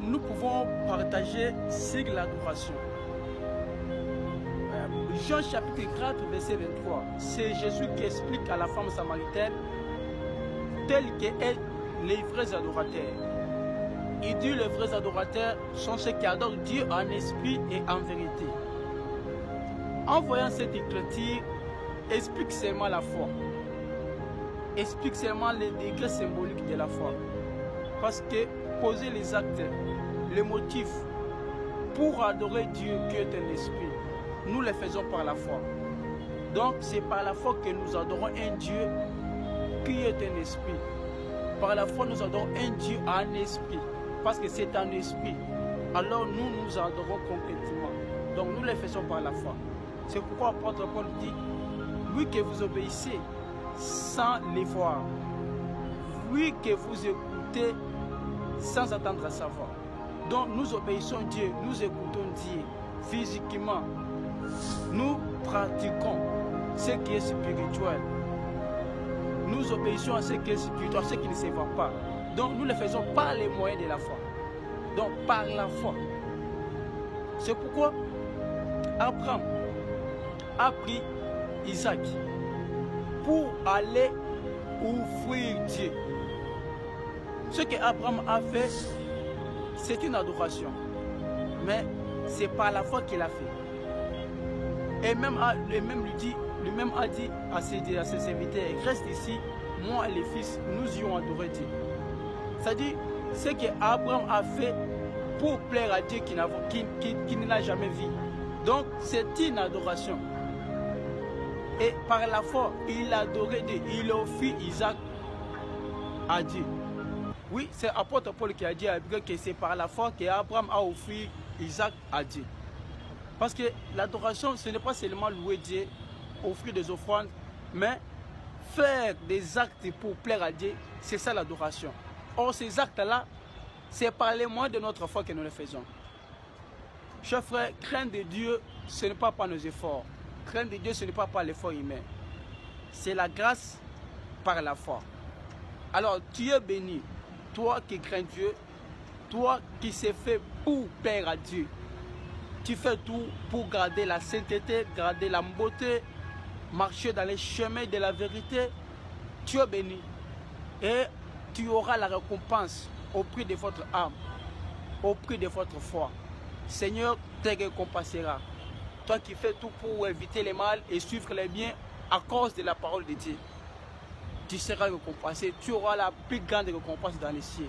nous pouvons partager sur l'adoration. Jean chapitre 4, verset 23. C'est Jésus qui explique à la femme samaritaine tel qu'est les vrais adorateurs. Il dit les vrais adorateurs sont ceux qui adorent Dieu en esprit et en vérité. En voyant cette écriture, explique seulement la foi. Explique seulement les degrés symboliques de la foi. Parce que poser les actes, les motifs pour adorer Dieu qui est un esprit, nous les faisons par la foi. Donc c'est par la foi que nous adorons un Dieu qui est un esprit. Par la foi nous adorons un Dieu en esprit. Parce que c'est un esprit. Alors nous adorons concrètement. Donc nous les faisons par la foi. C'est pourquoi l'apôtre Paul dit, lui que vous obéissez sans les voir, lui que vous écoutez sans attendre à savoir. Donc nous obéissons Dieu, nous écoutons Dieu physiquement. Nous pratiquons ce qui est spirituel. Nous obéissons à ce qui est spirituel, à ce qui ne se voit pas. Donc nous le faisons par les moyens de la foi. Donc par la foi. C'est pourquoi Abraham a pris Isaac pour aller offrir Dieu. Ce que Abraham a fait, c'est une adoration. Mais c'est par la foi qu'il a fait. Et même lui-même a dit à ses serviteurs, reste ici, moi et les fils, nous y avons adoré Dieu. C'est-à-dire, ce qu'Abraham a fait pour plaire à Dieu qui ne l'a jamais vu. Donc, c'est une adoration. Et par la foi, il a adoré Dieu. Il a offert Isaac à Dieu. Oui, c'est l'apôtre Paul qui a dit à Bible que c'est par la foi qu'Abraham a offert Isaac à Dieu. Parce que l'adoration, ce n'est pas seulement louer Dieu, offrir des offrandes, mais faire des actes pour plaire à Dieu, c'est ça l'adoration. Or, ces actes-là, c'est par les moyens de notre foi que nous les faisons. Chers frères, craindre de Dieu, ce n'est pas par nos efforts. Craindre de Dieu, ce n'est pas par l'effort humain. C'est la grâce par la foi. Alors, tu es béni, toi qui crains Dieu, toi qui s'est fait pour plaire à Dieu. Tu fais tout pour garder la sainteté, garder la beauté, marcher dans les chemins de la vérité. Tu es béni. Et tu auras la récompense au prix de votre âme, au prix de votre foi. Seigneur te récompensera. Toi qui fais tout pour éviter les mal et suivre les biens à cause de la parole de Dieu. Tu seras récompensé. Tu auras la plus grande récompense dans les cieux.